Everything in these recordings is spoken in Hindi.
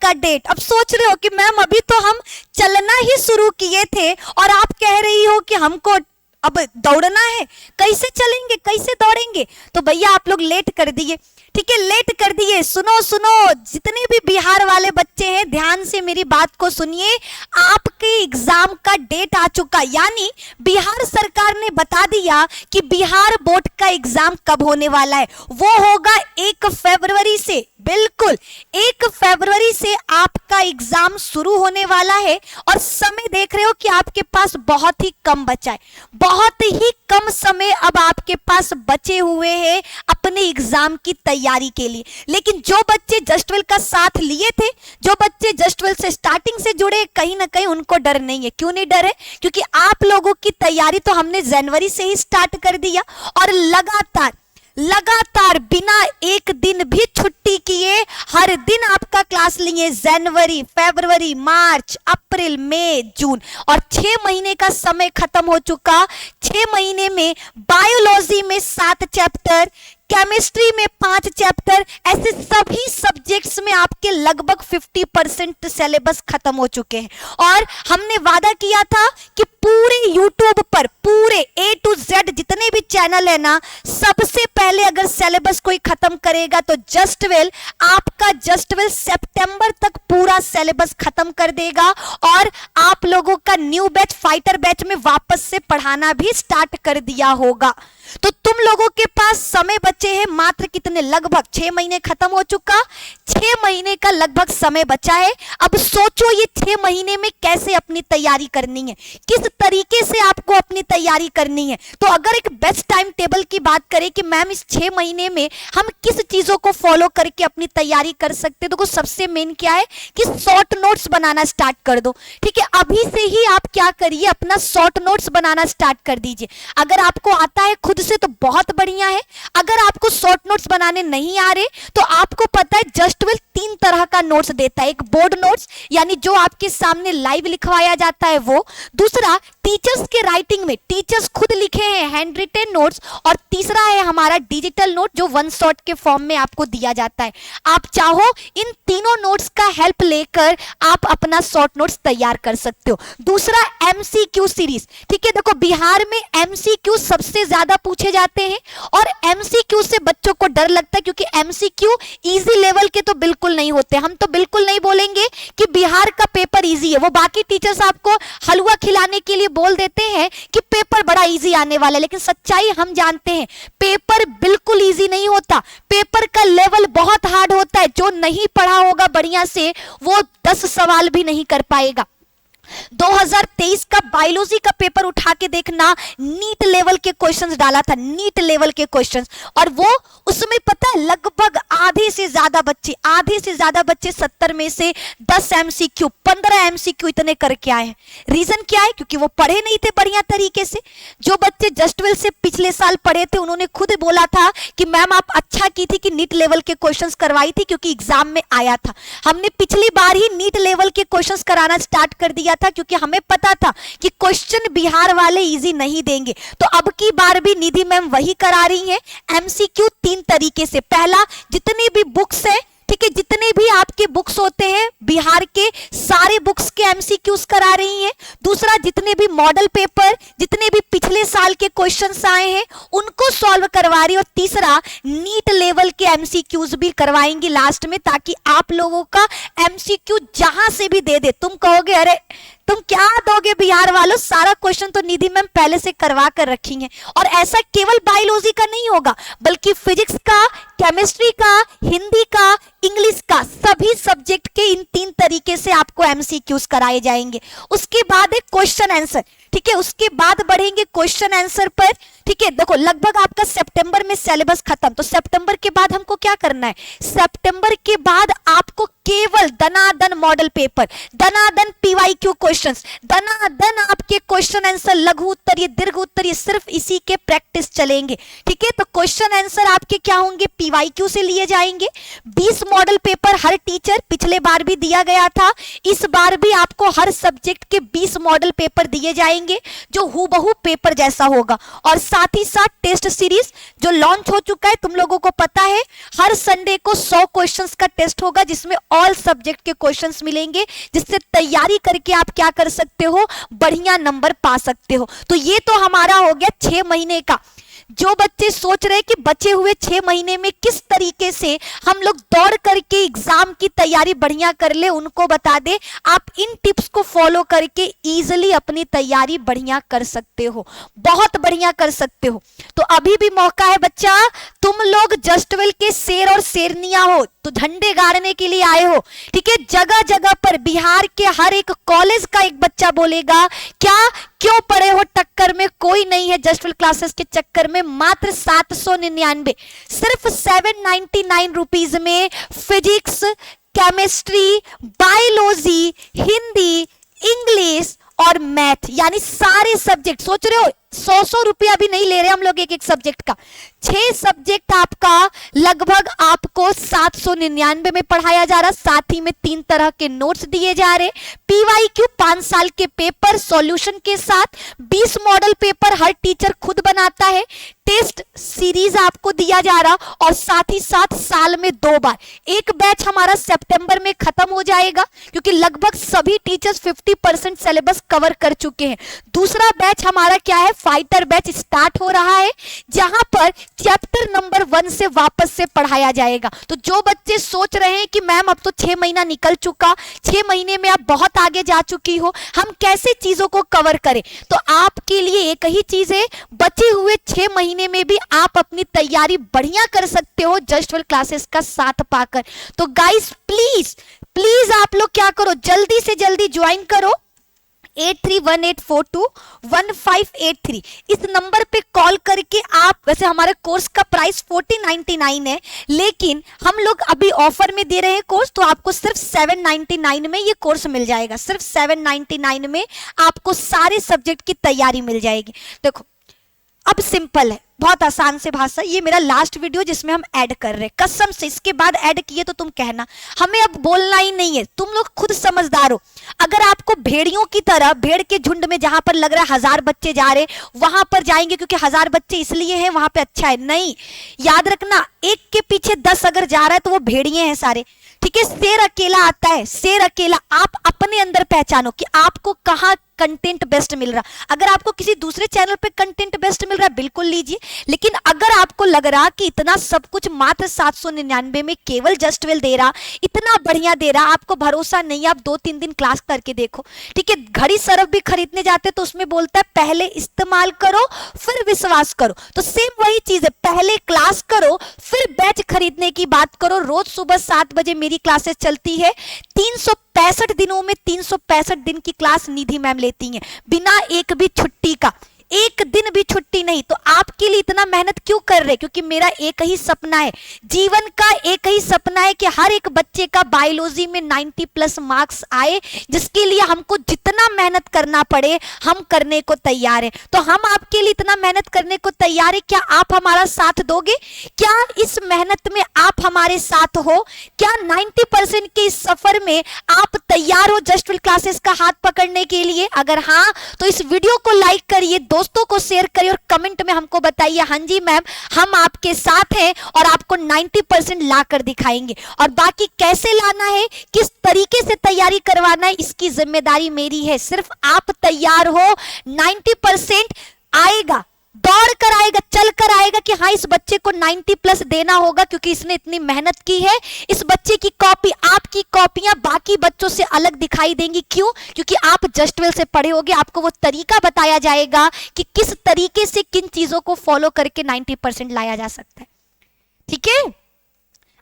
का डेट। अब सोच रहे हो कि मैम अभी तो हम चलना ही शुरू किए थे और आप कह रही हो कि हमको अब दौड़ना है, कैसे चलेंगे, कैसे दौड़ेंगे? तो भैया आप लोग लेट कर दिए, ठीक है, लेट कर दिए। सुनो सुनो, जितने भी बिहार वाले बच्चे हैं ध्यान से मेरी बात को सुनिए, आपके एग्जाम का डेट आ चुका, यानी बिहार सरकार ने बता दिया कि बिहार बोर्ड का एग्जाम कब होने वाला है। वो होगा 1 फरवरी से, बिल्कुल 1 फरवरी से आपका एग्जाम शुरू होने वाला है। और समय देख रहे हो कि आपके पास बहुत ही कम बचा है, बहुत ही कम समय अब आपके पास बचे हुए हैं अपने एग्जाम की तैयारी के लिए। लेकिन जो बच्चे जस्ट वेल का साथ लिए थे, जो बच्चे जस्ट वेल से स्टार्टिंग से जुड़े, कहीं ना कहीं उनको डर नहीं है। क्यों नहीं डर है? क्योंकि आप लोगों की तैयारी तो हमने जनवरी से ही स्टार्ट कर दिया और लगातार बिना एक दिन भी छुट्टी किए हर दिन आपका क्लास लिए। जनवरी, फरवरी, मार्च, अप्रैल, मई, जून, और 6 महीने का समय खत्म हो चुका। 6 महीने में बायोलॉजी में 7 चैप्टर, केमिस्ट्री में 5 चैप्टर, ऐसे सभी सब्जेक्ट्स में आपके लगभग 50% सिलेबस खत्म हो चुके हैं। और हमने वादा किया था कि पूरे यूट्यूब पर पूरे A to Z जितने भी चैनल है ना, सबसे पहले अगर सिलेबस कोई खत्म करेगा तो जस्ट वेल आपका जस्ट वेल सितंबर तक पूरा सिलेबस खत्म कर देगा और आप लोगों का न्यू बैच फाइटर बैच में वापस से पढ़ाना भी स्टार्ट कर दिया होगा। तो तुम लोगों के पास समय बचे हैं मात्र कितने? लगभग 6 महीने खत्म हो चुका, 6 महीने का लगभग समय बचा है। अब सोचो ये 6 महीने में कैसे अपनी तैयारी करनी है, किस तरीके से आपको अपनी तैयारी करनी है। तो अगर एक बेस्ट टाइम टेबल की बात करें कि मैम इस 6 महीने में हम किस चीजों को फॉलो करके अपनी तैयारी कर सकते हैं, तो सबसे मेन क्या है कि शॉर्ट नोट्स बनाना स्टार्ट कर दो। ठीक है, अभी से ही आप क्या करिए, अपना शॉर्ट नोट्स बनाना स्टार्ट कर दीजिए। अगर आपको आता है खुद से तो बहुत बढ़िया है, अगर आपको शॉर्ट नोट्स बनाने नहीं आ रहे तो आपको पता है जस्ट वेल 3 तरह का नोट्स देता है। एक बोर्ड नोट्स यानी जो आपके सामने लाइव लिखवाया जाता है वो, दूसरा टीचर्स के राइटिंग में टीचर्स खुद लिखे हैं हैंड रिटेन नोट्स, और तीसरा है हमारा डिजिटल नोट जो वन शॉट के फॉर्म में आपको दिया जाता है। आप चाहो इन तीनों नोट्स का हेल्प लेकर आप अपना शॉर्ट नोट्स तैयार कर सकते हो। दूसरा एमसीक्यू सीरीज, ठीक है, देखो बिहार में एमसीक्यू सबसे ज्यादा पूछे जाते हैं और एमसीक्यू से बच्चों को डर लगता है क्योंकि एमसीक्यू इजी लेवल के तो बिल्कुल नहीं होते। हम तो बिल्कुल नहीं बोलेंगे कि बिहार का पेपर इजी है, वो बाकी टीचर्स आपको हलवा खिलाने के लिए बोल देते हैं कि पेपर बड़ा इजी आने वाला है, लेकिन सच्चाई हम जानते हैं पेपर बिल्कुल इजी नहीं होता। पेपर का लेवल बहुत हार्ड होता है, जो नहीं पढ़ा होगा बढ़िया से वो 10 सवाल भी नहीं कर पाएगा। 2023 का बायोलॉजी का पेपर उठा के देखना, नीट लेवल के क्वेश्चंस डाला था, नीट लेवल के क्वेश्चंस, और वो उसमें पता है लगभग आधे से ज्यादा बच्चे 70 में से 10 एमसीक्यू 15 एमसीक्यू इतने करके आए हैं। रीजन क्या है? क्योंकि वो पढ़े नहीं थे बढ़िया तरीके से। जो बच्चे जस्ट वेल से पिछले साल पढ़े थे उन्होंने खुद बोला था कि मैम आप अच्छा की थी कि नीट लेवल के क्वेश्चंस करवाई थी क्योंकि एग्जाम में आया था। हमने पिछली बार ही नीट लेवल के क्वेश्चंस कराना स्टार्ट कर दिया था क्योंकि हमें पता था कि क्वेश्चन बिहार वाले इजी नहीं देंगे। तो अब की बार भी निधि मैम वही करा रही हैं, एमसीक्यू 3 तरीके से। पहला, जितनी भी बुक्स है, ठीक है, जितने भी आपके बुक्स होते हैं बिहार के सारे बुक्स के एमसीक्यूज करा रही हैं। दूसरा, जितने भी मॉडल पेपर, जितने भी पिछले साल के क्वेश्चंस आए हैं उनको सॉल्व करवा रही। और तीसरा, नीट लेवल के एमसीक्यूज भी करवाएंगी लास्ट में, ताकि आप लोगों का एमसीक्यू जहां से भी दे दे, तुम कहोगे अरे तुम क्या दोगे बिहार वालों, सारा क्वेश्चन तो निधि मैम पहले से करवा कर रखी हैं। और ऐसा केवल बायोलॉजी का नहीं होगा, बल्कि फिजिक्स का, केमिस्ट्री का, हिंदी का, इंग्लिश का, सभी सब्जेक्ट के इन 3 तरीके से आपको एमसीक्यूज कराए जाएंगे। उसके बाद है क्वेश्चन आंसर, ठीक है, उसके बाद बढ़ेंगे क्वेश्चन आंसर पर। ठीक है, देखो लगभग आपका सितंबर में सिलेबस खत्म, तो सितंबर के बाद हमको क्या करना है? सितंबर के बाद आपको केवल दनादन मॉडल पेपर, दनादन पीवाईक्यू क्वेश्चन क्वेश्चंस, दनादन आपके क्वेश्चन आंसर, लघु उत्तर, ये दीर्घ उत्तर, ये सिर्फ इसी के प्रैक्टिस चलेंगे। ठीक है, तो क्वेश्चन आंसर आपके क्या होंगे, पीवाईक्यू से लिए जाएंगे। 20 मॉडल पेपर हर टीचर, पिछले बार भी दिया गया था, इस बार भी आपको हर सब्जेक्ट के 20 मॉडल पेपर दिए जाएंगे जो हूबहू पेपर जैसा होगा। और साथ ही साथ टेस्ट सीरीज जो लॉन्च हो चुका है, तुम लोगों को पता है, हर संडे को 100 क्वेश्चंस का टेस्ट होगा जिसमें ऑल सब्जेक्ट के क्वेश्चंस मिलेंगे, जिससे तैयारी करके आप क्या कर सकते हो, बढ़िया नंबर पा सकते हो। तो ये तो हमारा हो गया 6 महीने का। जो बच्चे सोच रहे कि बचे हुए 6 महीने में किस तरीके से हम लोग दौड़ करके एग्जाम की तैयारी बढ़िया कर ले, उनको बता दे, आप इन टिप्स को फॉलो करके इजीली अपनी तैयारी बढ़िया कर सकते हो, बहुत बढ़िया कर सकते हो। तो अभी भी मौका है बच्चा, तुम लोग जस्टवेल के शेर और शेरनियां हो, तो झंडे गाड़ने के लिए आए हो। ठीक है, जगह जगह पर बिहार के हर एक कॉलेज का एक बच्चा बोलेगा, क्या क्यों पड़े हो टक्कर में, कोई नहीं है जस्टवेल क्लासेस के चक्कर में। मात्र 799, सिर्फ 799 रुपीज में physics, chemistry, biology, Hindi, English और मैथ, यानी सारे सब्जेक्ट। सोच रहे हो 100 रुपया भी नहीं ले रहे हम लोग एक एक सब्जेक्ट का, 6 सब्जेक्ट आपका लगभग आपको 799 में पढ़ाया जा रहा। साथ ही में 3 तरह के नोट्स दिए जा रहे, पीवाईक्यू 5 साल के पेपर सॉल्यूशन के साथ, 20 मॉडल पेपर हर टीचर खुद बनाता है, टेस्ट सीरीज आपको दिया जा रहा, और साथ ही साथ साल में 2 बार। एक बैच हमारा सितंबर में खत्म हो जाएगा क्योंकि लगभग सभी टीचर्स 50% सिलेबस कवर कर चुके हैं। दूसरा बैच हमारा क्या है, फाइटर बैच स्टार्ट हो रहा है, जहां पर चैप्टर नंबर 1 से वापस से पढ़ाया जाएगा। तो जो बच्चे सोच रहे हैं कि मैम अब तो 6 महीना निकल चुका, 6 महीने में आप बहुत आगे जा चुकी हो, हम कैसे चीजों को कवर करें, तो आपके लिए एक ही चीज है, बचे हुए 6 महीने में भी आप अपनी तैयारी बढ़िया कर सकते हो जस्टवेल क्लासेस का साथ पाकर। तो गाइस प्लीज प्लीज आप लोग क्या करो, जल्दी से जल्दी ज्वाइन करो 8318421583 इस नंबर पे कॉल करके आप, वैसे हमारे कोर्स का प्राइस 4099 है, लेकिन हम लोग अभी ऑफर में दे रहे हैं कोर्स, तो आपको सिर्फ 799 में ये कोर्स मिल जाएगा। सिर्फ 799 में आपको सारे सब्जेक्ट की तैयारी मिल जाएगी। देखो अब सिंपल है, बहुत आसान से भाषा, ये मेरा लास्ट वीडियो जिसमें हम ऐड कर रहे हैं, कसम से इसके बाद ऐड किए तो तुम कहना, हमें अब बोलना ही नहीं है, तुम लोग खुद समझदार हो। अगर आपको भेड़ियों की तरह, भेड़ के झुंड में जहां पर लग रहा है 1000 बच्चे जा रहे, वहां पर जाएंगे क्योंकि 1000 बच्चे इसलिए हैं वहां पे अच्छा है, नहीं, याद रखना एक के पीछे 10 अगर जा रहा है तो वो भेड़िए हैं सारे। ठीक है, शेर अकेला आता है, शेर अकेला। आप अपने अंदर पहचानो कि आपको कहां कंटेंट बेस्ट मिल रहा। अगर आपको किसी दूसरे चैनल पे कंटेंट बेस्ट मिल रहा है बिल्कुल लीजिए, लेकिन अगर आपको लग रहा कि इतना सब कुछ मात्र 799 में केवल जस्टवेल दे रहा, इतना बढ़िया दे रहा, आपको भरोसा नहीं, आप 2-3 दिन क्लास करके देखो। ठीक है, घड़ी सरफ भी खरीदने जाते तो उसमें बोलता है पहले इस्तेमाल करो फिर विश्वास करो, तो सेम वही चीज है, पहले क्लास करो फिर बैच खरीदने की बात करो। रोज सुबह 7 बजे मेरी क्लासेस चलती है, 365 दिनों में 365 दिन की क्लास निधि मैम लेती हैं, बिना एक भी छुट्टी का, एक दिन भी छुट्टी नहीं। तो आपके लिए इतना मेहनत क्यों कर रहे? क्योंकि मेरा एक ही सपना है, जीवन का एक ही सपना है कि हर एक बच्चे का बायोलॉजी में 90+ मार्क्स आए, जिसके लिए हमको जितना मेहनत करना पड़े हम करने को तैयार है। तो हम आपके लिए इतना मेहनत करने को तैयार है, क्या आप हमारा साथ दोगे? क्या इस मेहनत में आप हमारे साथ हो? क्या 90% के इस सफर में आप तैयार हो जस्टवेल क्लासेस का हाथ पकड़ने के लिए? अगर हाँ तो इस वीडियो को लाइक करिए, दोस्तों को शेयर करिए और कमेंट में हमको बताइए हाँ जी मैम हम आपके साथ हैं और आपको 90% ला कर दिखाएंगे। और बाकी कैसे लाना है, किस तरीके से तैयारी करवाना है, इसकी जिम्मेदारी मेरी है। सिर्फ आप तैयार हो, 90% आएगा, दौड़ कर आएगा, चल कर आएगा कि हाँ इस बच्चे को 90+ देना होगा क्योंकि इसने इतनी मेहनत की है। इस बच्चे की कॉपी, आपकी कॉपियां बाकी बच्चों से अलग दिखाई देंगी। क्यों? क्योंकि आप जस्टवेल से पढ़े होगे, आपको वो तरीका बताया जाएगा कि किस तरीके से किन चीजों को फॉलो करके 90% लाया जा सकता है। ठीक है,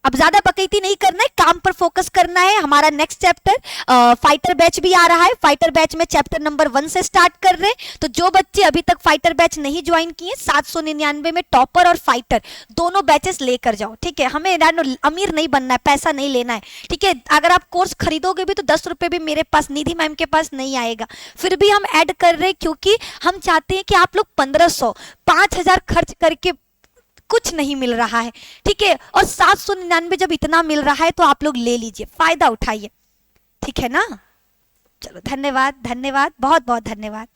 अब ज्यादा बकैती नहीं करना है, काम पर फोकस करना है। हमारा नेक्स्ट चैप्टर फाइटर बैच भी आ रहा है। फाइटर बैच में चैप्टर नंबर 1 से स्टार्ट कर रहे हैं। तो जो बच्चे अभी तक फाइटर बैच नहीं ज्वाइन किए, 799 में टॉपर और फाइटर दोनों बैचेस लेकर जाओ, ठीक है। हमें अमीर नहीं बनना है, पैसा नहीं लेना है, ठीक है। अगर आप कोर्स खरीदोगे भी तो 10 रुपए भी मेरे पास, निधि मैम के पास नहीं आएगा, फिर भी हम ऐड कर रहे हैं क्योंकि हम चाहते हैं कि आप लोग 1500 5000 खर्च करके कुछ नहीं मिल रहा है, ठीक है। और 799 जब इतना मिल रहा है तो आप लोग ले लीजिए, फायदा उठाइए, ठीक है ना। चलो धन्यवाद, धन्यवाद, बहुत बहुत धन्यवाद।